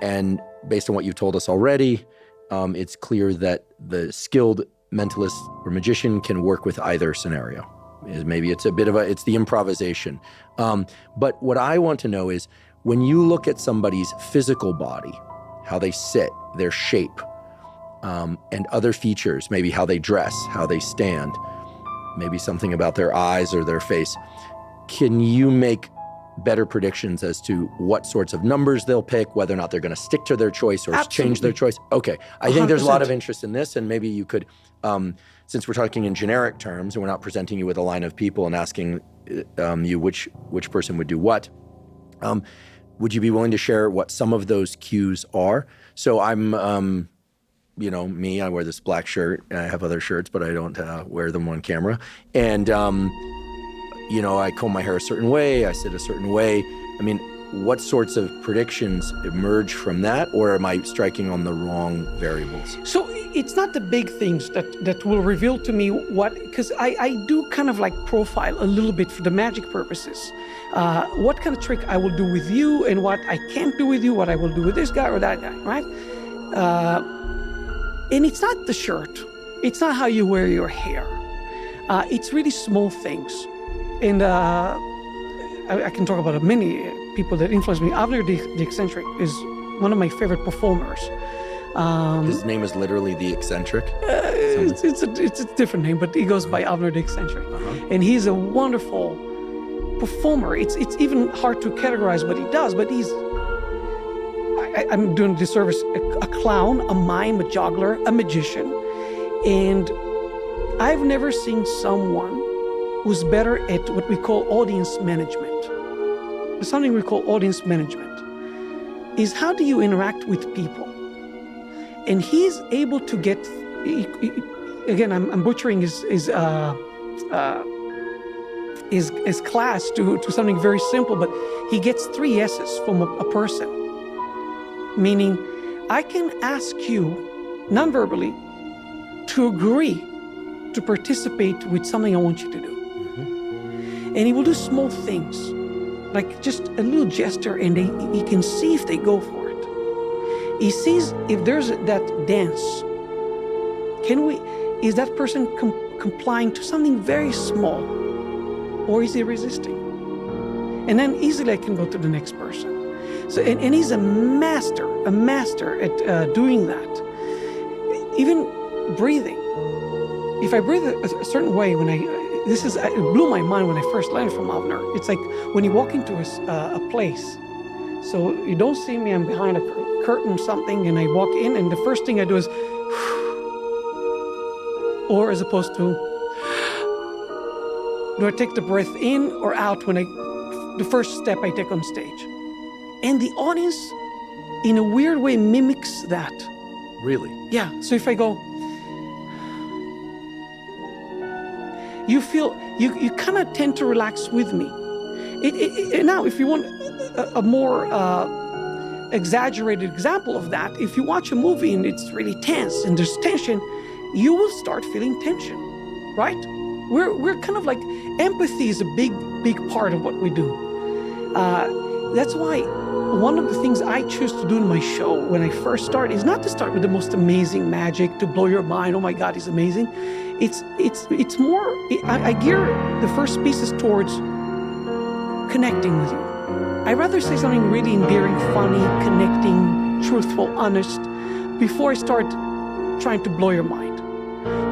And based on what you've told us already, it's clear that the skilled mentalist or magician can work with either scenario. Maybe it's it's the improvisation. But what I want to know is, when you look at somebody's physical body, how they sit, their shape, and other features, maybe how they dress, how they stand, maybe something about their eyes or their face, can you make better predictions as to what sorts of numbers they'll pick, whether or not they're going to stick to their choice or change their choice? Okay. I think there's a lot of interest in this, and maybe you could, since we're talking in generic terms and we're not presenting you with a line of people and asking you which person would do what, would you be willing to share what some of those cues are? So I'm, me, I wear this black shirt, and I have other shirts, but I don't wear them on camera. And, I comb my hair a certain way, I sit a certain way. I mean, what sorts of predictions emerge from that, or am I striking on the wrong variables? So it's not the big things that will reveal to me because I do kind of like profile a little bit for the magic purposes. What kind of trick I will do with you and what I can't do with you, what I will do with this guy or that guy, right? And it's not the shirt. It's not how you wear your hair. It's really small things. And I can talk about many people that influence me. Avner the Eccentric is one of my favorite performers. His name is literally the Eccentric? It's a different name, but he goes by Avner the Eccentric. And he's a wonderful performer. It's even hard to categorize what he does, but I'm doing a disservice, a clown, a mime, a juggler, a magician. And I've never seen someone who's better at what we call audience management. There's something we call audience management, is how do you interact with people? And he's able to get, again, I'm butchering his class to something very simple, but he gets 3 yeses from a person. Meaning, I can ask you, non-verbally, to agree to participate with something I want you to do. And he will do small things, like just a little gesture, and he can see if they go for it. He sees if there's that dance. Is that person complying to something very small, or is he resisting? And then easily I can go to the next person. So, and he's a master at doing that. Even breathing. If I breathe a certain way, it blew my mind when I first learned from Avner. It's like when you walk into a place, so you don't see me, I'm behind a curtain or something, and I walk in, and the first thing I do is, or as opposed to, do I take the breath in or out the first step I take on stage? And the audience, in a weird way, mimics that. Really? Yeah. So if I go, you feel, you kind of tend to relax with me. Now, if you want a more exaggerated example of that, if you watch a movie and it's really tense and there's tension, you will start feeling tension, right? We're kind of like, empathy is a big part of what we do. That's why one of the things I choose to do in my show when I first start is not to start with the most amazing magic to blow your mind. Oh my God, he's amazing. It's more, I gear the first pieces towards connecting with you. I'd rather say something really endearing, funny, connecting, truthful, honest, before I start trying to blow your mind.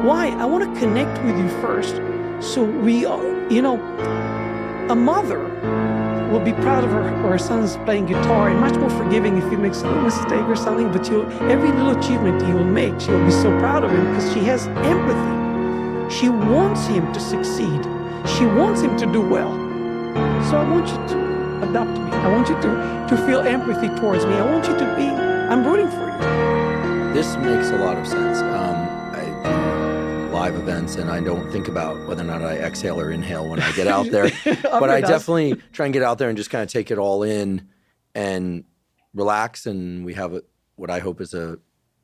Why? I want to connect with you first, so we are, a mother will be proud of her son's playing guitar and much more forgiving if he makes a little mistake or something, but every little achievement he will make, she'll be so proud of him because she has empathy. She wants him to succeed. She wants him to do well. So I want you to adopt me. I want you to feel empathy towards me. I want you to be, I'm rooting for you. This makes a lot of sense. I do live events, and I don't think about whether or not I exhale or inhale when I get out there. But I definitely try and get out there and just kind of take it all in and relax. And we have what I hope is a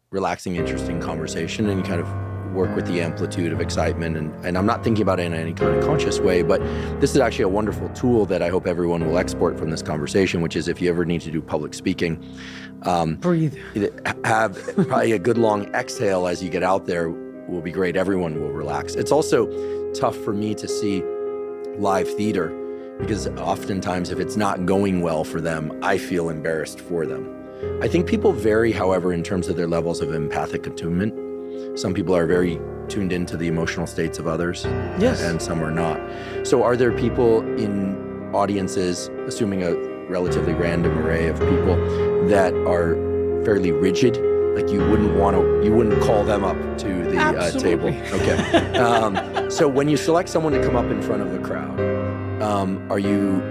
relaxing, interesting conversation, and kind of work with the amplitude of excitement. And I'm not thinking about it in any kind of conscious way, but this is actually a wonderful tool that I hope everyone will export from this conversation, which is if you ever need to do public speaking, breathe. Have probably a good long exhale as you get out there will be great. Everyone will relax. It's also tough for me to see live theater because oftentimes if it's not going well for them, I feel embarrassed for them. I think people vary, however, in terms of their levels of empathic attunement. Some people are very tuned into the emotional states of others, yes, and some are not. So are there people in audiences, assuming a relatively random array of people, that are fairly rigid? Like you wouldn't call them up to the table. Okay. So when you select someone to come up in front of the crowd, are you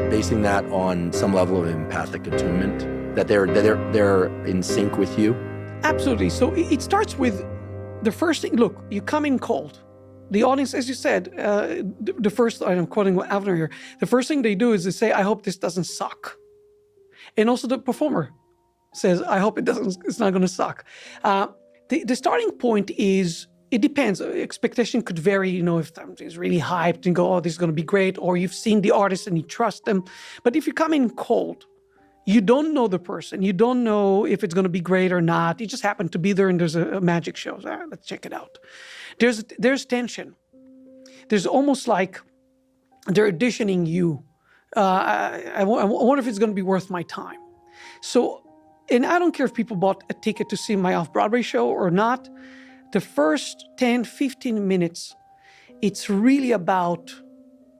basing that on some level of empathic attunement, that they're in sync with you? Absolutely. So it starts with the first thing. Look, you come in cold. The audience, as you said, the first, I'm quoting Avner here, the first thing they do is they say, I hope this doesn't suck. And also the performer says, I hope it's not going to suck. The starting point is, it depends. Expectation could vary, if something's really hyped and go, oh, this is going to be great, or you've seen the artist and you trust them. But if you come in cold, you don't know the person. You don't know if it's going to be great or not. You just happen to be there and there's a magic show. So, let's check it out. There's tension. There's almost like they're auditioning you. I wonder if it's going to be worth my time. So, and I don't care if people bought a ticket to see my off-Broadway show or not. The first 10, 15 minutes, it's really about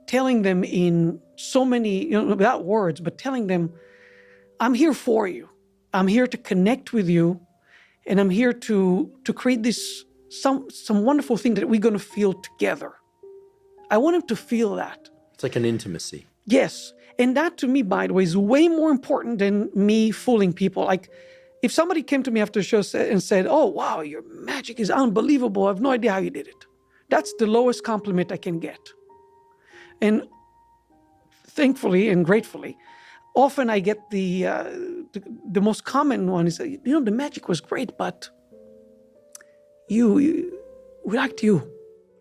telling them in so many, without words, but telling them, I'm here for you. I'm here to connect with you. And I'm here to create this, some wonderful thing that we're going to feel together. I want them to feel that. It's like an intimacy. Yes. And that to me, by the way, is way more important than me fooling people. Like if somebody came to me after the show and said, oh, wow, your magic is unbelievable. I have no idea how you did it. That's the lowest compliment I can get. And thankfully and gratefully, often I get the most common one is, the magic was great, but we liked you.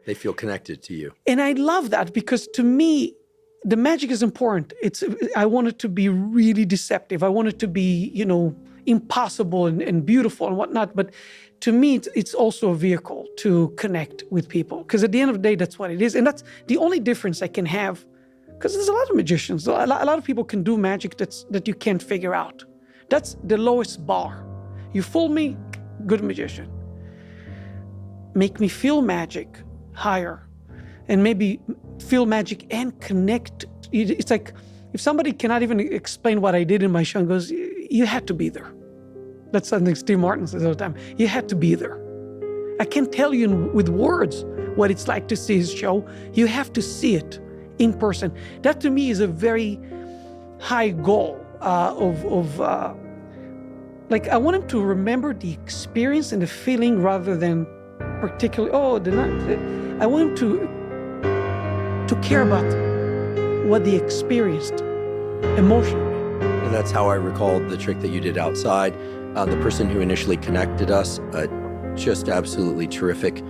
They feel connected to you. And I love that because to me, the magic is important. I want it to be really deceptive. I want it to be, impossible and beautiful and whatnot. But to me, it's also a vehicle to connect with people. Because at the end of the day, that's what it is. And that's the only difference I can have. Because there's a lot of magicians. A lot of people can do magic that you can't figure out. That's the lowest bar. You fool me, good magician. Make me feel magic, higher. And maybe feel magic and connect. It's like if somebody cannot even explain what I did in my show and goes, you had to be there. That's something Steve Martin says all the time. You had to be there. I can't tell you with words what it's like to see his show. You have to see it in person. That to me is a very high goal I want him to remember the experience and the feeling rather than particularly, I want him to care about what they experienced emotionally. And that's how I recalled the trick that you did outside. The person who initially connected us, just absolutely terrific.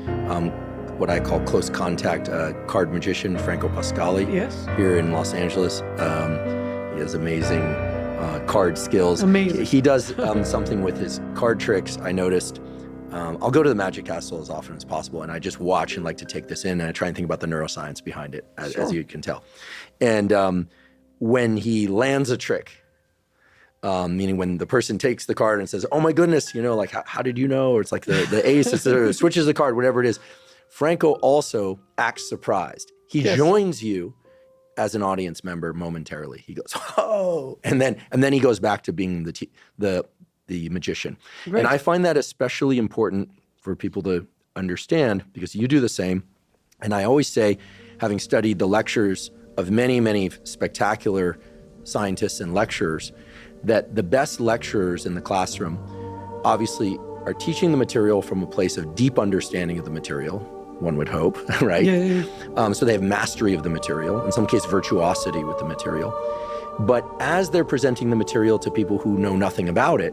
What I call close contact card magician, Franco Pasquale, yes, here in Los Angeles. He has amazing card skills. Amazing. He does something with his card tricks. I noticed. I'll go to the Magic Castle as often as possible, and I just watch and like to take this in, and I try and think about the neuroscience behind it, as you can tell. And when he lands a trick, meaning when the person takes the card and says, oh my goodness, how did you know? Or it's like the ace, or switches the card, whatever it is. Franco also acts surprised. He joins you as an audience member momentarily. He goes, oh, and then he goes back to being the magician. Right. And I find that especially important for people to understand because you do the same. And I always say, having studied the lectures of many, many spectacular scientists and lecturers, that the best lecturers in the classroom obviously are teaching the material from a place of deep understanding of the material, one would hope, right? Yeah. So they have mastery of the material, in some case virtuosity with the material. But as they're presenting the material to people who know nothing about it,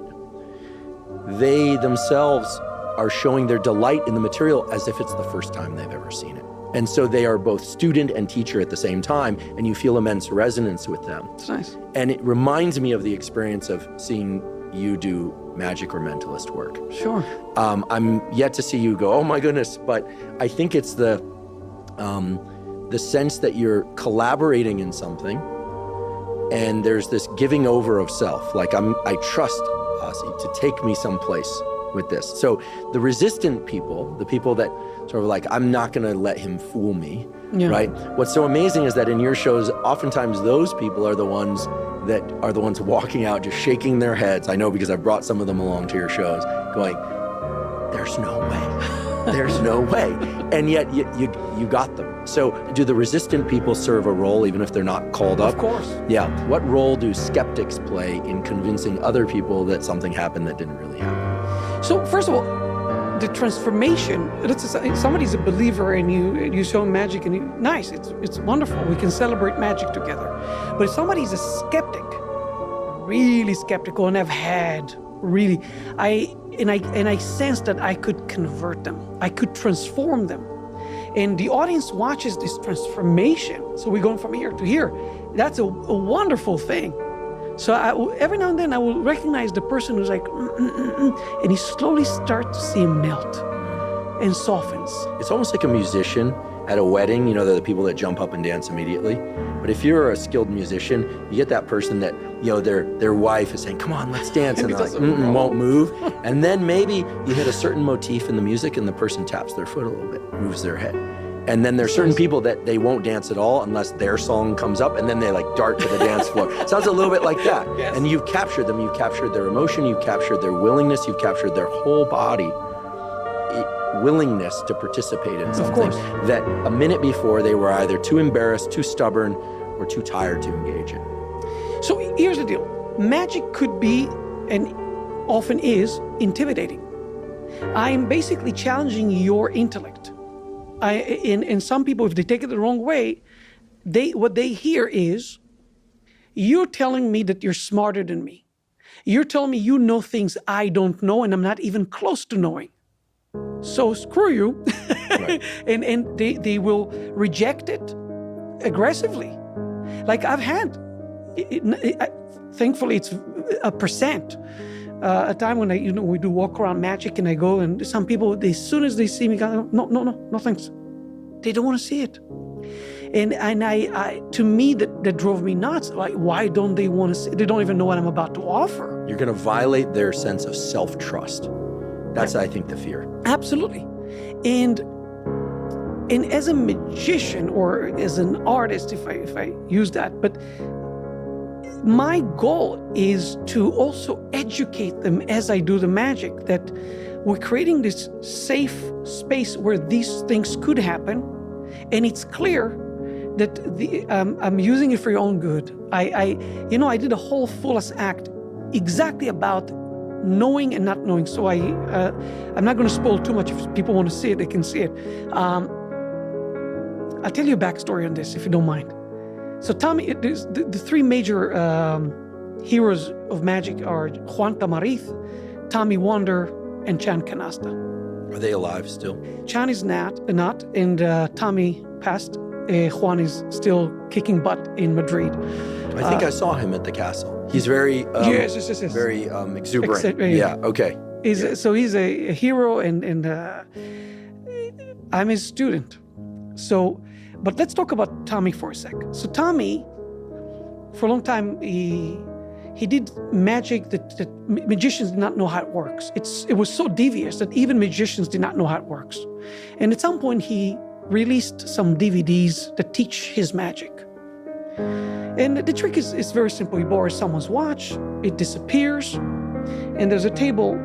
they themselves are showing their delight in the material as if it's the first time they've ever seen it. And so they are both student and teacher at the same time, and you feel immense resonance with them. It's nice. And it reminds me of the experience of seeing you do magic or mentalist work. Sure. I'm yet to see you go, oh my goodness, but I think it's the sense that you're collaborating in something, and there's this giving over of self. Like I trust Asi to take me someplace with this. So the resistant people, the people that sort of like, I'm not going to let him fool me, right? What's so amazing is that in your shows, oftentimes those people are the ones that are the ones walking out, just shaking their heads. I know because I've brought some of them along to your shows, going, there's no way. There's no way. And yet you got them. So do the resistant people serve a role even if they're not called up? Of course. Yeah. What role do skeptics play in convincing other people that something happened that didn't really happen? So first of all, the transformation, somebody's a believer and you show magic and nice, it's wonderful. We can celebrate magic together. But if somebody's a skeptic, really skeptical, and I've had really, I sensed that I could convert them. I could transform them. And the audience watches this transformation. So we're going from here to here. That's a wonderful thing. So every now and then I will recognize the person who's like, and you slowly start to see him melt and softens. It's almost like a musician at a wedding, you know, they're the people that jump up and dance immediately. But if you're a skilled musician, you get that person that, you know, their wife is saying, come on, let's dance. And they're like, won't move. And then maybe you hit a certain motif in the music and the person taps their foot a little bit, moves their head. And then there's certain people that they won't dance at all unless their song comes up, and then they like dart to the dance floor. Sounds a little bit like that. Yes. And you've captured them, you've captured their emotion, you've captured their willingness, you've captured their whole body willingness to participate in something that a minute before they were either too embarrassed, too stubborn, or too tired to engage in. So here's the deal. Magic could be, and often is, intimidating. I am basically challenging your intellect. And some people, if they take it the wrong way, what they hear is, you're telling me that you're smarter than me. You're telling me you know things I don't know and I'm not even close to knowing. So screw you. Right. and they will reject it aggressively. Like I've had, thankfully it's a percent. A time when we do walk around magic and I go and some people, as soon as they see me, go, no thanks. They don't want to see it. And I to me, that drove me nuts. Like, why don't they want to see? They don't even know what I'm about to offer. You're going to violate their sense of self-trust. That's, I think, the fear. Absolutely. And as a magician or as an artist, if I use that, but my goal is to also educate them as I do the magic, that we're creating this safe space where these things could happen. And it's clear that I'm using it for your own good. I did a whole full-ass act exactly about knowing and not knowing. So I'm not going to spoil too much. If people want to see it, they can see it. I'll tell you a backstory on this, if you don't mind. So Tommy, the three major heroes of magic are Juan Tamariz, Tommy Wonder, and Chan Canasta. Are they alive still? Chan is not, and Tommy passed. Juan is still kicking butt in Madrid. I think I saw him at the castle. He's very, yes. very exuberant. Yeah, okay. So he's a hero, and I'm his student. So, but let's talk about Tommy for a sec. So Tommy, for a long time, he did magic that magicians did not know how it works. It was so devious that even magicians did not know how it works. And at some point, he released some DVDs that teach his magic. And the trick is very simple. He borrows someone's watch, it disappears, and there's a table